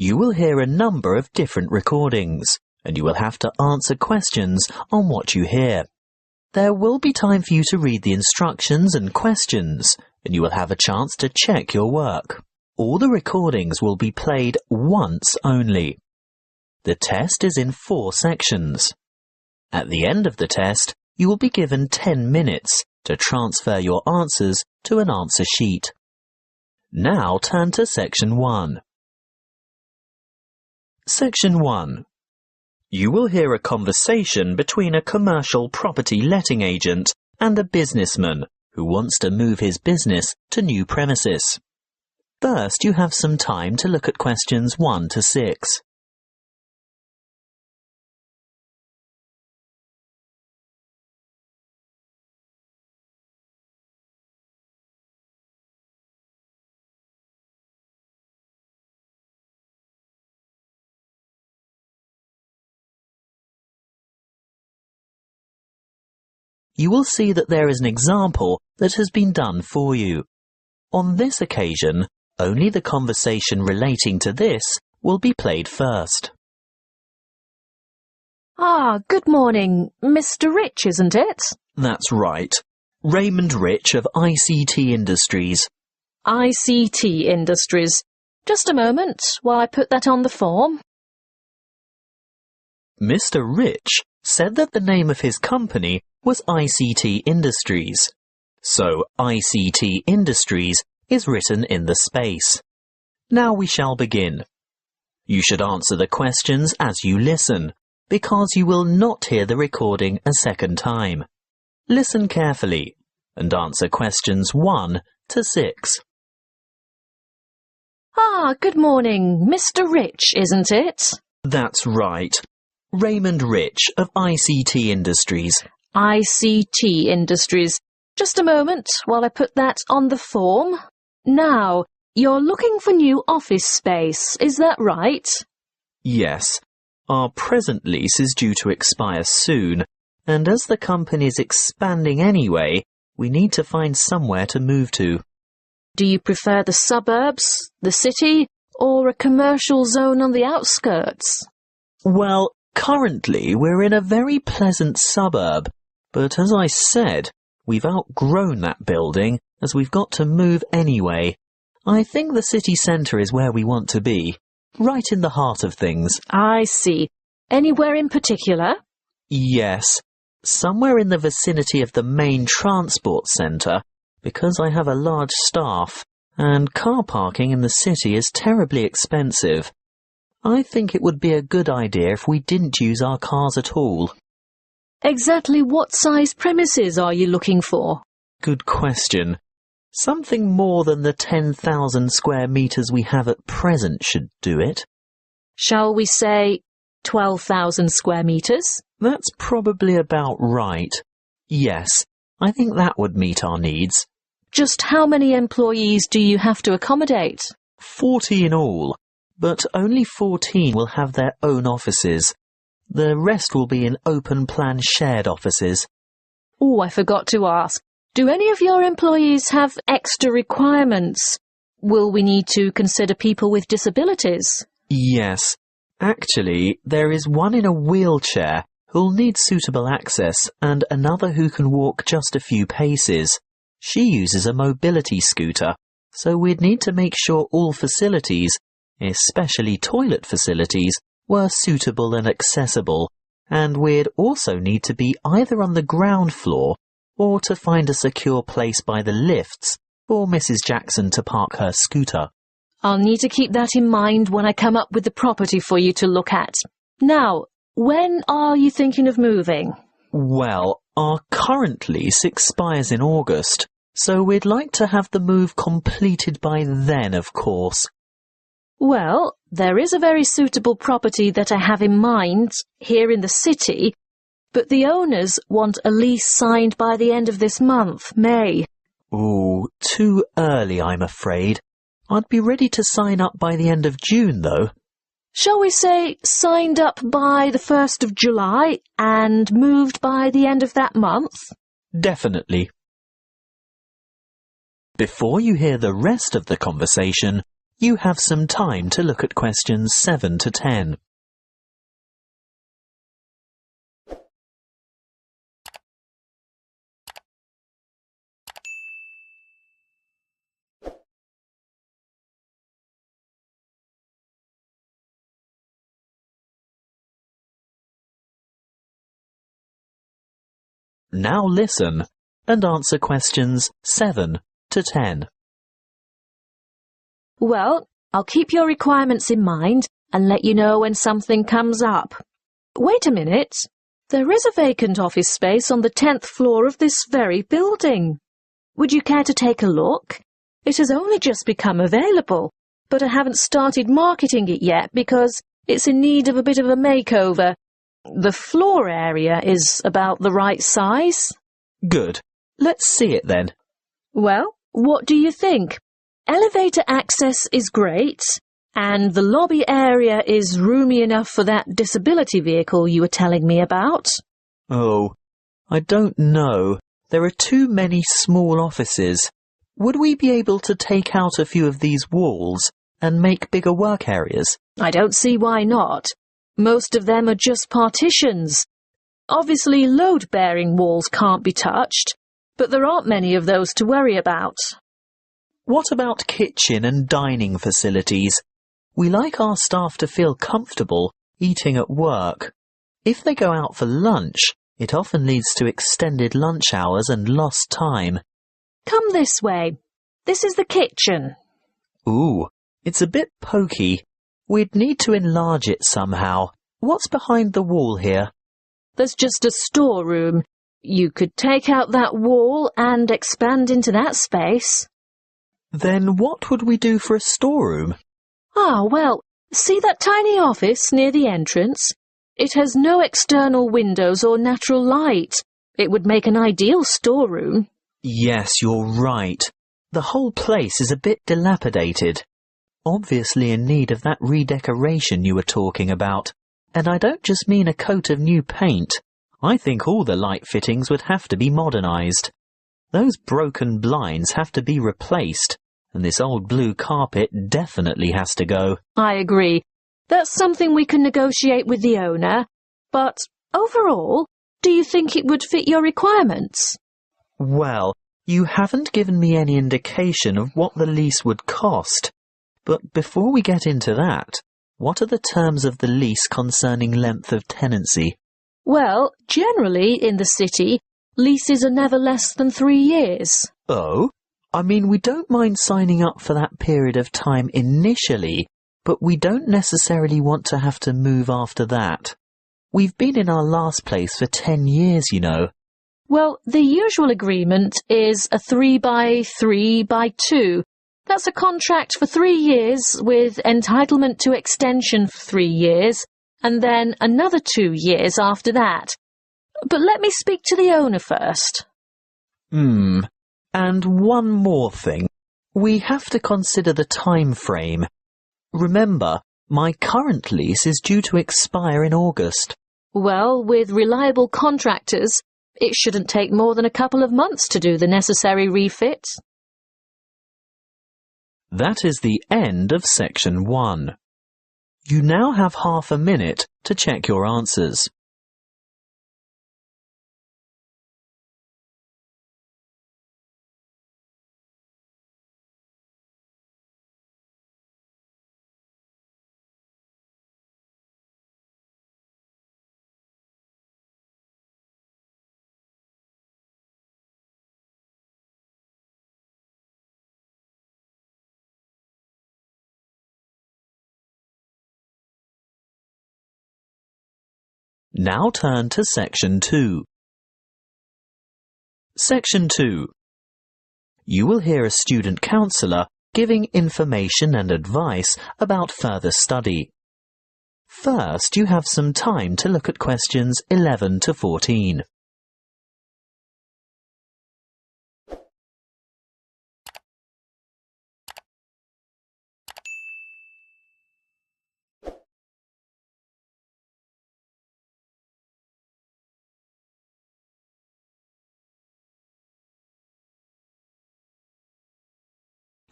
You will hear a number of different recordings, and you will have to answer questions on what you hear. There will be time for you to read the instructions and questions, and you will have a chance to check your work. All the recordings will be played once only. The test is in 4 sections. At the end of the test, you will be given 10 minutes to transfer your answers to an answer sheet. Now turn to Section 1. Section 1. You will hear a conversation between a commercial property letting agent and a businessman who wants to move his business to new premises. First, you have some time to look at questions 1 to 6. You will see that there is an example that has been done for you. On this occasion, only the conversation relating to this will be played first. Good morning. Mr. Rich, isn't it? That's right. Raymond Rich of ICT Industries. ICT Industries. Just a moment while I put that on the form. Mr. Rich said that the name of his company was ICT Industries. So ICT Industries is written in the space. Now we shall begin. You should answer the questions as you listen, because you will not hear the recording a second time. Listen carefully and answer questions 1 to 6. Good morning. Mr. Rich, isn't it? That's right. Raymond Rich of ICT Industries. ICT Industries. Just a moment while I put that on the form. Now, you're looking for new office space, is that right? Yes. Our present lease is due to expire soon, and as the company is expanding anyway, we need to find somewhere to move to. Do you prefer the suburbs, the city, or a commercial zone on the outskirts? Well, currently we're in a very pleasant suburb, but as I said, we've outgrown that building as we've got to move anyway. I think the city centre is where we want to be, right in the heart of things. I see. Anywhere in particular? Yes, somewhere in the vicinity of the main transport centre, because I have a large staff, and car parking in the city is terribly expensive. I think it would be a good idea if we didn't use our cars at all. Exactly what size premises are you looking for? Good question. Something more than the 10,000 square metres we have at present should do it. Shall we say 12,000 square metres? That's probably about right. Yes, I think that would meet our needs. Just how many employees do you have to accommodate? 40 in all, but only 14 will have their own offices. The rest will be in open-plan shared offices. Oh, I forgot to ask. Do any of your employees have extra requirements? Will we need to consider people with disabilities? Yes. Actually, there is one in a wheelchair who'll need suitable access and another who can walk just a few paces. She uses a mobility scooter, so we'd need to make sure all facilities, especially toilet facilities, were suitable and accessible, and we'd also need to be either on the ground floor or to find a secure place by the lifts for Mrs. Jackson to park her scooter. I'll need to keep that in mind when I come up with the property for you to look at. Now, when are you thinking of moving? Well, our current lease expires in August, so we'd like to have the move completed by then, of course. Well, there is a very suitable property that I have in mind here in the city, but the owners want a lease signed by the end of this month, May. Ooh, too early, I'm afraid. I'd be ready to sign up by the end of June, though. Shall we say signed up by the 1st of July and moved by the end of that month? Definitely. Before you hear the rest of the conversation, you have some time to look at questions 7 to 10. Now listen and answer questions 7 to 10. Well, I'll keep your requirements in mind and let you know when something comes up. Wait a minute. There is a vacant office space on the 10th floor of this very building. Would you care to take a look? It has only just become available, but I haven't started marketing it yet because it's in need of a bit of a makeover. The floor area is about the right size. Good. Let's see it then. Well, what do you think? Elevator access is great, and the lobby area is roomy enough for that disability vehicle you were telling me about. Oh, I don't know. There are too many small offices. Would we be able to take out a few of these walls and make bigger work areas? I don't see why not. Most of them are just partitions. Obviously, load-bearing walls can't be touched, but there aren't many of those to worry about. What about kitchen and dining facilities? We like our staff to feel comfortable eating at work. If they go out for lunch, it often leads to extended lunch hours and lost time. Come this way. This is the kitchen. Ooh, it's a bit pokey. We'd need to enlarge it somehow. What's behind the wall here? There's just a storeroom. You could take out that wall and expand into that space. Then what would we do for a storeroom? Ah, well, see that tiny office near the entrance? It has no external windows or natural light. It would make an ideal storeroom. Yes, you're right. The whole place is a bit dilapidated. Obviously in need of that redecoration you were talking about. And I don't just mean a coat of new paint. I think all the light fittings would have to be modernised. Those broken blinds have to be replaced, and this old blue carpet definitely has to go. I agree. That's something we can negotiate with the owner. But overall, do you think it would fit your requirements? Well, you haven't given me any indication of what the lease would cost. But before we get into that, what are the terms of the lease concerning length of tenancy? Well, generally in the city, leases are never less than 3 years. Oh? I mean, we don't mind signing up for that period of time initially, but we don't necessarily want to have to move after that. We've been in our last place for 10 years, you know. Well, the usual agreement is a 3x3x2. That's a contract for 3 years with entitlement to extension for 3 years, and then another 2 years after that. But let me speak to the owner first. And one more thing. We have to consider the time frame. Remember, my current lease is due to expire in August. Well, with reliable contractors, it shouldn't take more than a couple of months to do the necessary refits. That is the end of section 1. You now have half a minute to check your answers. Now turn to section 2. Section 2. You will hear a student counsellor giving information and advice about further study. First, you have some time to look at questions 11 to 14.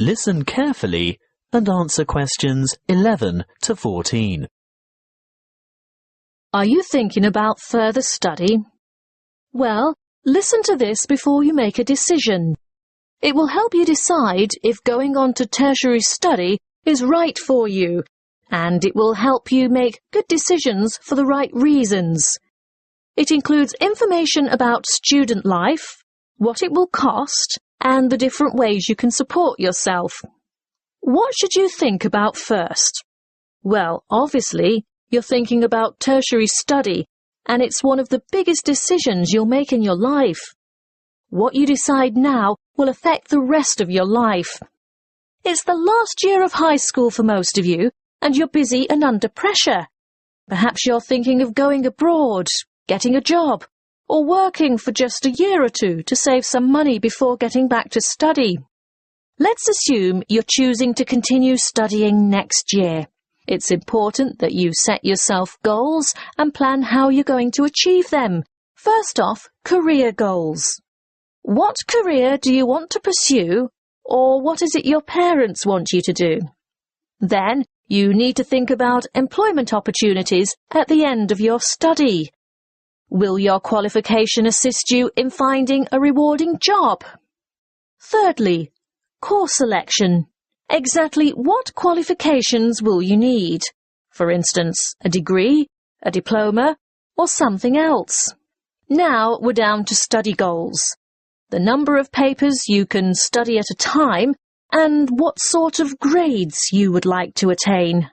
Listen carefully and answer questions 11 to 14. Are you thinking about further study? Well, listen to this before you make a decision. It will help you decide if going on to tertiary study is right for you, and it will help you make good decisions for the right reasons. It includes information about student life, what it will cost, and the different ways you can support yourself. What should you think about first? Well, obviously, you're thinking about tertiary study, and it's one of the biggest decisions you'll make in your life. What you decide now will affect the rest of your life. It's the last year of high school for most of you, and you're busy and under pressure. Perhaps you're thinking of going abroad, getting a job, or working for just a year or two to save some money before getting back to study. Let's assume you're choosing to continue studying next year. It's important that you set yourself goals and plan how you're going to achieve them. First off, career goals. What career do you want to pursue, or what is it your parents want you to do? Then, you need to think about employment opportunities at the end of your study. Will your qualification assist you in finding a rewarding job? Thirdly, course selection. Exactly what qualifications will you need? For instance, a degree, a diploma, or something else. Now we're down to study goals. The number of papers you can study at a time, and what sort of grades you would like to attain.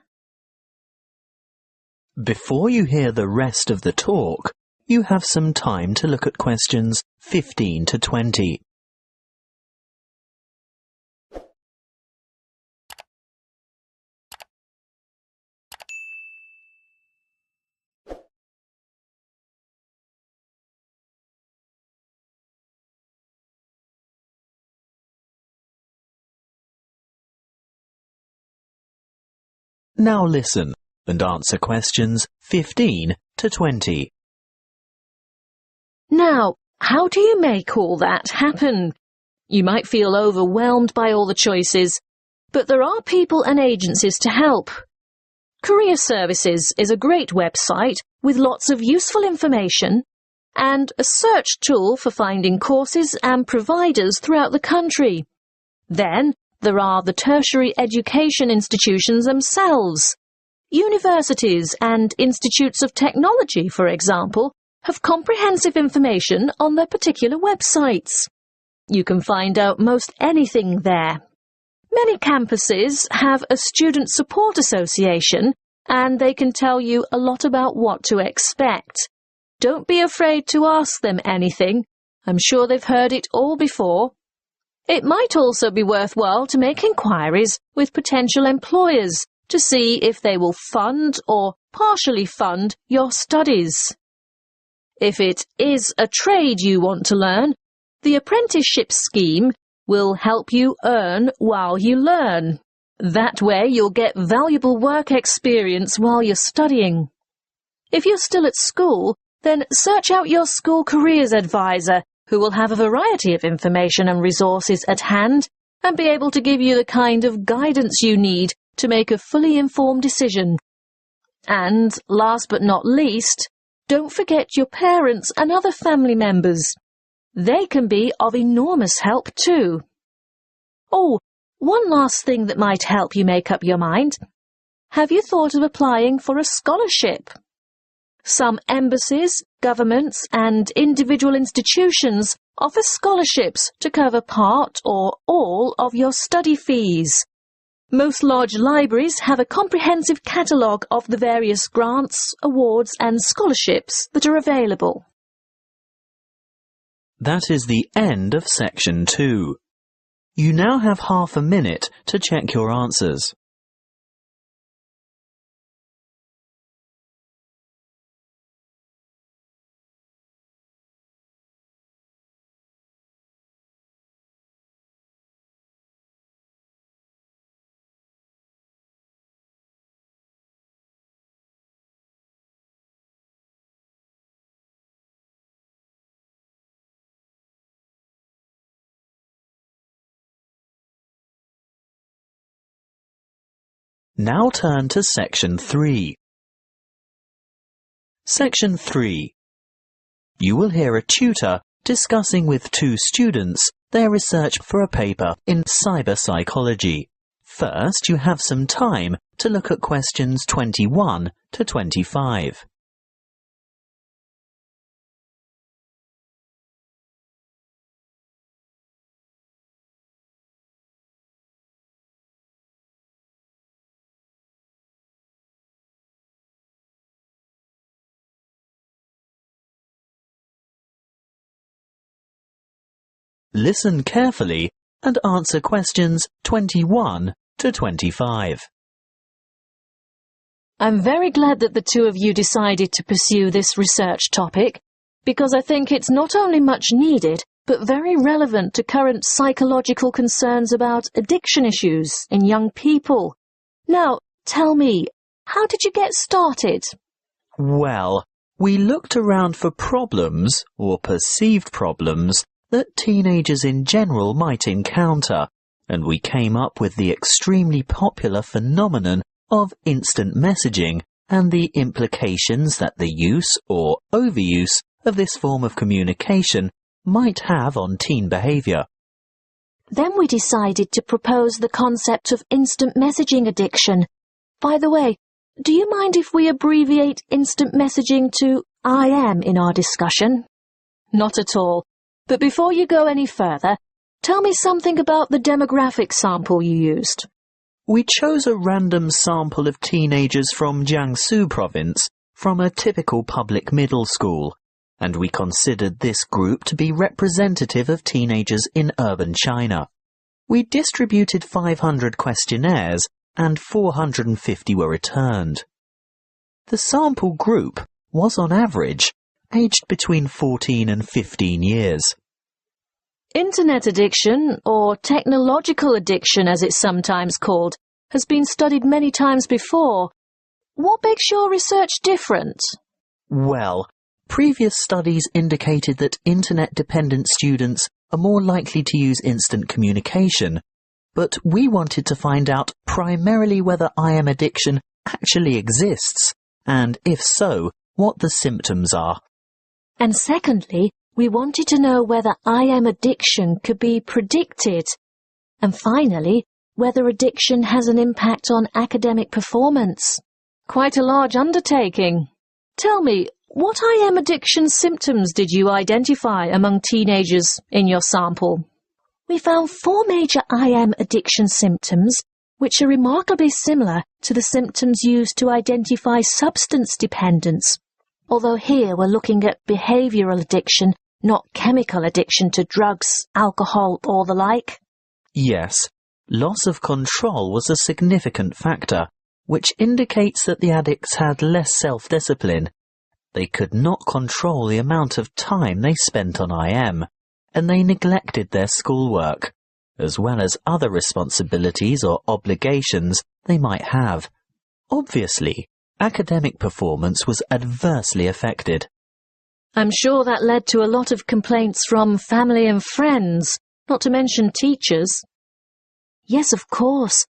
Before you hear the rest of the talk, you have some time to look at questions 15 to 20. Now listen and answer questions 15 to 20. Now, how do you make all that happen? You might feel overwhelmed by all the choices, but there are people and agencies to help. Career Services is a great website with lots of useful information and a search tool for finding courses and providers throughout the country. Then, there are the tertiary education institutions themselves. Universities and institutes of technology, for example, have comprehensive information on their particular websites. You can find out most anything there. Many campuses have a student support association, and they can tell you a lot about what to expect. Don't be afraid to ask them anything. I'm sure they've heard it all before. It might also be worthwhile to make inquiries with potential employers to see if they will fund or partially fund your studies. If it is a trade you want to learn, the apprenticeship scheme will help you earn while you learn. That way you'll get valuable work experience while you're studying. If you're still at school, then search out your school careers advisor, who will have a variety of information and resources at hand and be able to give you the kind of guidance you need to make a fully informed decision. And, last but not least, don't forget your parents and other family members. They can be of enormous help too. Oh, one last thing that might help you make up your mind. Have you thought of applying for a scholarship? Some embassies, governments and individual institutions offer scholarships to cover part or all of your study fees. Most large libraries have a comprehensive catalogue of the various grants, awards and scholarships that are available. That is the end of section 2. You now have half a minute to check your answers. Now turn to Section 3. Section 3. You will hear a tutor discussing with two students their research for a paper in cyber psychology. First, you have some time to look at questions 21 to 25. Listen carefully and answer questions 21 to 25. I'm very glad that the two of you decided to pursue this research topic, because I think it's not only much needed, but very relevant to current psychological concerns about addiction issues in young people. Now, tell me, how did you get started? Well, we looked around for problems, or perceived problems, that teenagers in general might encounter, and we came up with the extremely popular phenomenon of instant messaging and the implications that the use or overuse of this form of communication might have on teen behaviour. Then we decided to propose the concept of instant messaging addiction. By the way, do you mind if we abbreviate instant messaging to IM in our discussion? Not at all. But before you go any further, tell me something about the demographic sample you used. We chose a random sample of teenagers from Jiangsu province from a typical public middle school, and we considered this group to be representative of teenagers in urban China. We distributed 500 questionnaires and 450 were returned. The sample group was on average aged between 14 and 15 years. Internet addiction, or technological addiction as it's sometimes called, has been studied many times before. What makes your research different? Well, previous studies indicated that internet-dependent students are more likely to use instant communication, but we wanted to find out primarily whether IM addiction actually exists, and if so, what the symptoms are. And secondly, we wanted to know whether IM addiction could be predicted. And finally, whether addiction has an impact on academic performance. Quite a large undertaking. Tell me, what IM addiction symptoms did you identify among teenagers in your sample? We found 4 major IM addiction symptoms, which are remarkably similar to the symptoms used to identify substance dependence. Although here we're looking at behavioral addiction, not chemical addiction to drugs, alcohol, or the like. Yes, loss of control was a significant factor, which indicates that the addicts had less self-discipline. They could not control the amount of time they spent on IM, and they neglected their schoolwork, as well as other responsibilities or obligations they might have. Obviously, academic performance was adversely affected. I'm sure that led to a lot of complaints from family and friends, not to mention teachers. Yes, of course.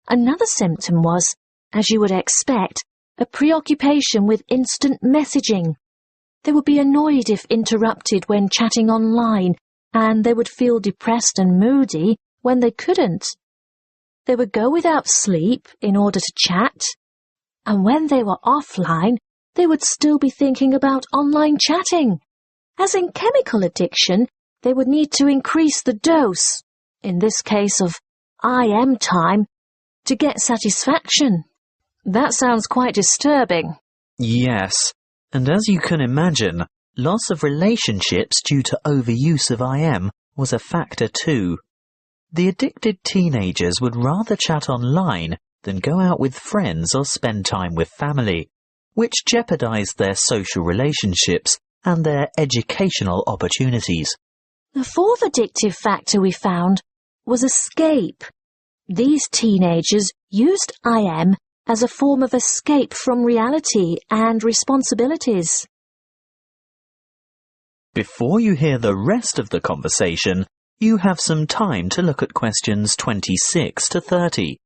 Another symptom was, as you would expect, a preoccupation with instant messaging. They would be annoyed if interrupted when chatting online, and they would feel depressed and moody when they couldn't. They would go without sleep in order to chat, and when they were offline, they would still be thinking about online chatting. As in chemical addiction, they would need to increase the dose, in this case of IM time, to get satisfaction. That sounds quite disturbing. Yes, and as you can imagine, loss of relationships due to overuse of IM was a factor too. The addicted teenagers would rather chat online than go out with friends or spend time with family, which jeopardized their social relationships and their educational opportunities. The fourth addictive factor we found was escape. These teenagers used IM as a form of escape from reality and responsibilities. Before you hear the rest of the conversation, you have some time to look at questions 26 to 30.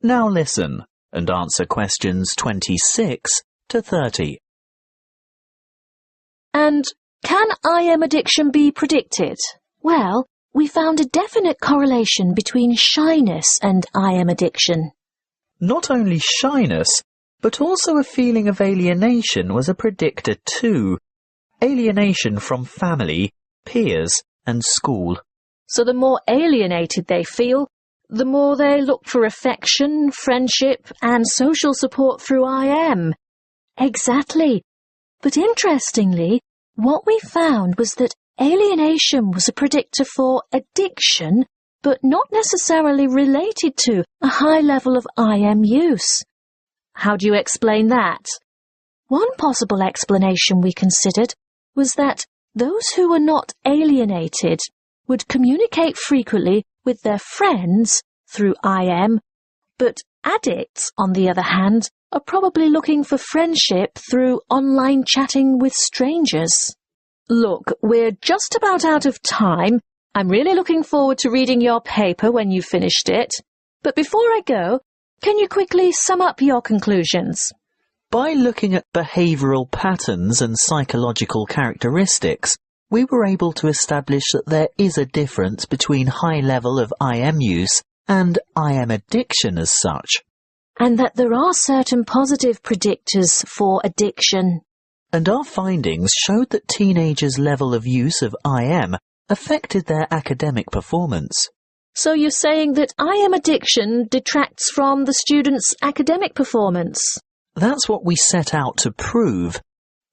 Now listen and answer questions 26 to 30. And can IM addiction be predicted? Well, we found a definite correlation between shyness and IM addiction. Not only shyness, but also a feeling of alienation was a predictor too. Alienation from family, peers, and school. So the more alienated they feel, the more they look for affection, friendship, and social support through IM. Exactly. But interestingly, what we found was that alienation was a predictor for addiction, but not necessarily related to a high level of IM use. How do you explain that? One possible explanation we considered was that those who were not alienated would communicate frequently with their friends through IM, but addicts, on the other hand, are probably looking for friendship through online chatting with strangers. Look, we're just about out of time. I'm really looking forward to reading your paper when you've finished it. But before I go, can you quickly sum up your conclusions? By looking at behavioural patterns and psychological characteristics, we were able to establish that there is a difference between high level of IM use and IM addiction as such. And that there are certain positive predictors for addiction. And our findings showed that teenagers' level of use of IM affected their academic performance. So you're saying that IM addiction detracts from the students' academic performance? That's what we set out to prove,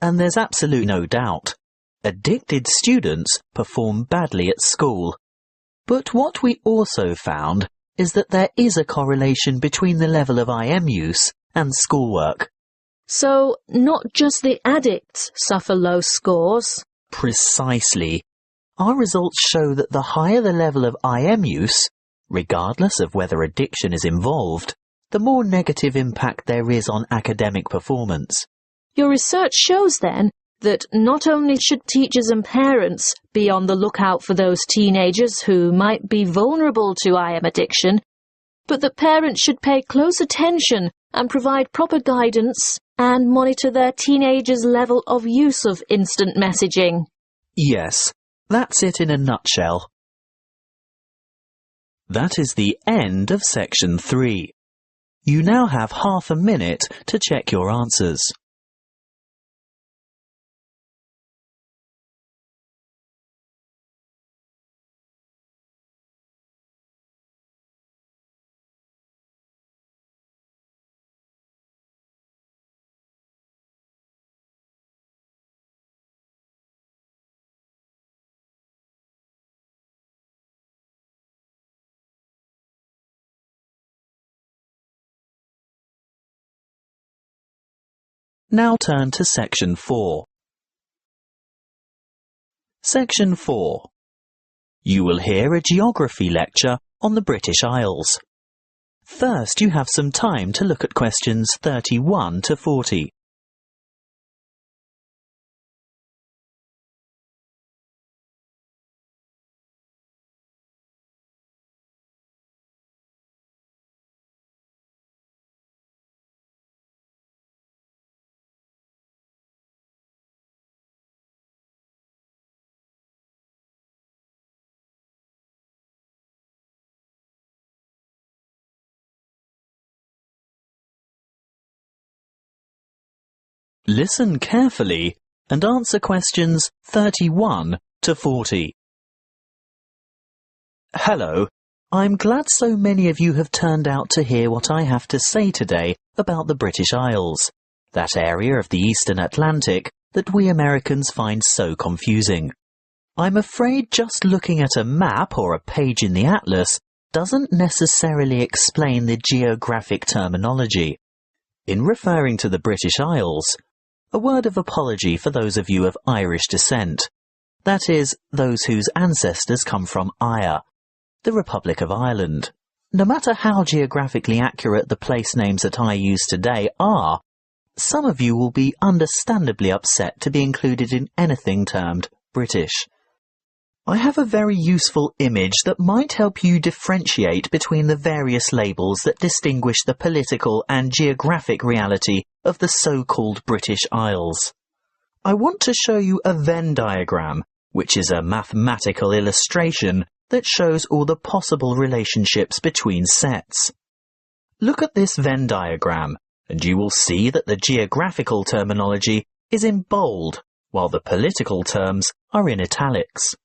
and there's absolutely no doubt. Addicted students perform badly at school. But what we also found is that there is a correlation between the level of IM use and schoolwork. So not just the addicts suffer low scores? Precisely. Our results show that the higher the level of IM use, regardless of whether addiction is involved, the more negative impact there is on academic performance. Your research shows then that not only should teachers and parents be on the lookout for those teenagers who might be vulnerable to IM addiction, but that parents should pay close attention and provide proper guidance and monitor their teenagers' level of use of instant messaging. Yes, that's it in a nutshell. That is the end of section 3. You now have half a minute to check your answers. Now turn to section 4. Section 4. You will hear a geography lecture on the British Isles. First, you have some time to look at questions 31 to 40. Listen carefully and answer questions 31 to 40. Hello, I'm glad so many of you have turned out to hear what I have to say today about the British Isles, that area of the Eastern Atlantic that we Americans find so confusing. I'm afraid just looking at a map or a page in the atlas doesn't necessarily explain the geographic terminology. In referring to the British Isles, a word of apology for those of you of Irish descent. That is, those whose ancestors come from Eire, the Republic of Ireland. No matter how geographically accurate the place names that I use today are, some of you will be understandably upset to be included in anything termed British. I have a very useful image that might help you differentiate between the various labels that distinguish the political and geographic reality of the so-called British Isles. I want to show you a Venn diagram, which is a mathematical illustration that shows all the possible relationships between sets. Look at this Venn diagram, and you will see that the geographical terminology is in bold, while the political terms are in italics.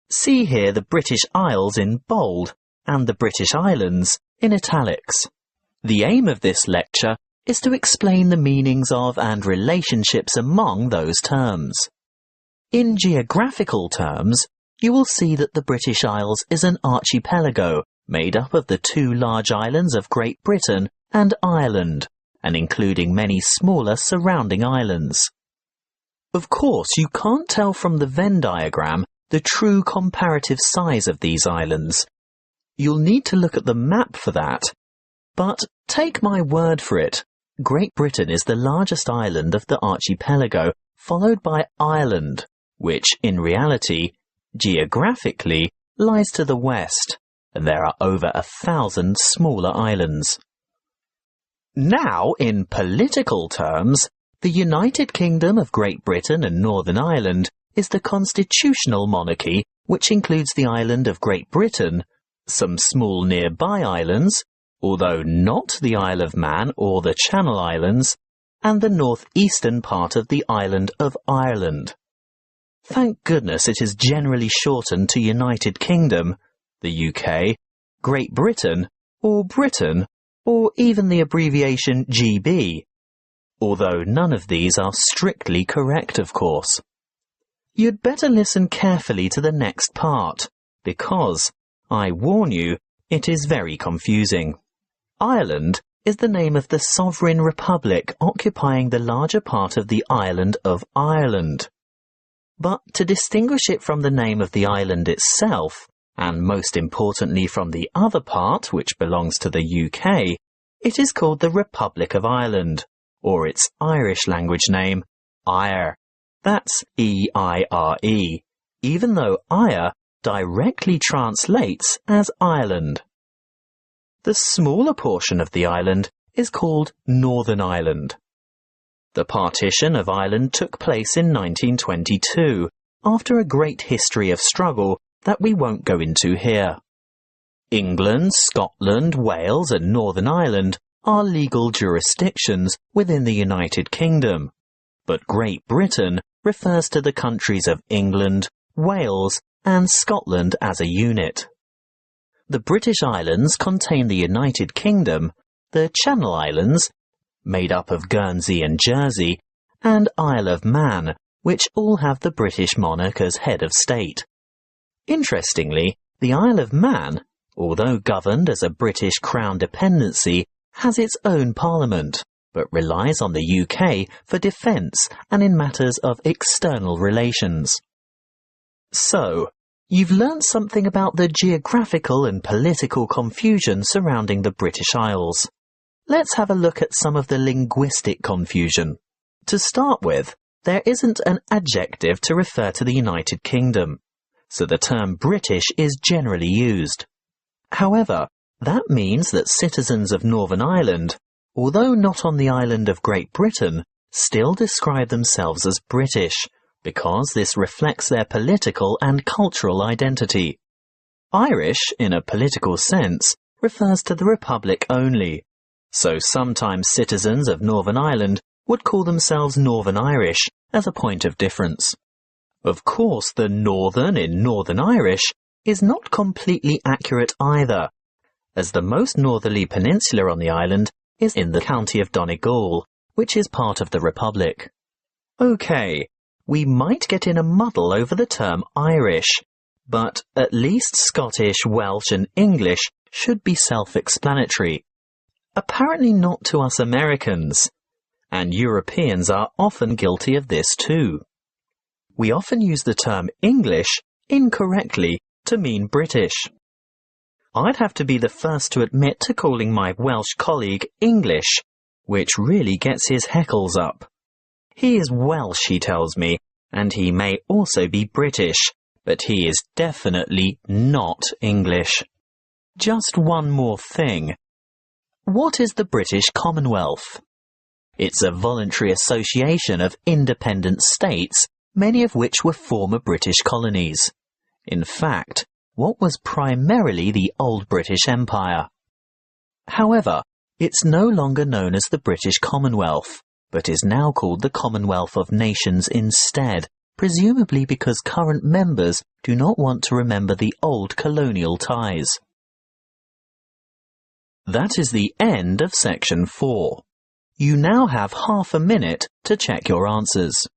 See here the British Isles in bold and the British Islands in italics. The aim of this lecture is to explain the meanings of and relationships among those terms. In geographical terms, you will see that the British Isles is an archipelago made up of the two large islands of Great Britain and Ireland, and including many smaller surrounding islands. Of course, you can't tell from the Venn diagram the true comparative size of these islands. You'll need to look at the map for that. But take my word for it, Great Britain is the largest island of the archipelago, followed by Ireland, which in reality, geographically, lies to the west, and there are over 1,000 smaller islands. Now, in political terms, the United Kingdom of Great Britain and Northern Ireland is the constitutional monarchy, which includes the island of Great Britain, some small nearby islands, although not the Isle of Man or the Channel Islands, and the northeastern part of the island of Ireland. Thank goodness it is generally shortened to United Kingdom, the UK, Great Britain, or even the abbreviation GB, although none of these are strictly correct, of course. You'd better listen carefully to the next part, because, I warn you, it is very confusing. Ireland is the name of the sovereign republic occupying the larger part of the island of Ireland. But to distinguish it from the name of the island itself, and most importantly from the other part, which belongs to the UK, it is called the Republic of Ireland, or its Irish language name, Eire. That's E-I-R-E, even though Eire directly translates as Ireland. The smaller portion of the island is called Northern Ireland. The partition of Ireland took place in 1922, after a great history of struggle that we won't go into here. England, Scotland, Wales and Northern Ireland are legal jurisdictions within the United Kingdom, but Great Britain refers to the countries of England, Wales and Scotland as a unit. The British Islands contain the United Kingdom, the Channel Islands, made up of Guernsey and Jersey, and Isle of Man, which all have the British monarch as head of state. Interestingly, the Isle of Man, although governed as a British Crown dependency, has its own parliament, but relies on the UK for defence and in matters of external relations. So, you've learnt something about the geographical and political confusion surrounding the British Isles. Let's have a look at some of the linguistic confusion. To start with, there isn't an adjective to refer to the United Kingdom, so the term British is generally used. However, that means that citizens of Northern Ireland, although not on the island of Great Britain, still describe themselves as British, because this reflects their political and cultural identity. Irish, in a political sense, refers to the Republic only, so sometimes citizens of Northern Ireland would call themselves Northern Irish as a point of difference. Of course, the Northern in Northern Irish is not completely accurate either, as the most northerly peninsula on the island is in the county of Donegal, which is part of the Republic. Okay, we might get in a muddle over the term Irish, but at least Scottish, Welsh and English should be self-explanatory. Apparently not to us Americans, and Europeans are often guilty of this too. We often use the term English incorrectly to mean British. I'd have to be the first to admit to calling my Welsh colleague English, which really gets his heckles up. He is Welsh, he tells me, and he may also be British, but he is definitely not English. Just one more thing. What is the British Commonwealth? It's a voluntary association of independent states, many of which were former British colonies. In fact, what was primarily the old British Empire. However, it's no longer known as the British Commonwealth, but is now called the Commonwealth of Nations instead, presumably because current members do not want to remember the old colonial ties. That is the end of section 4. You now have half a minute to check your answers.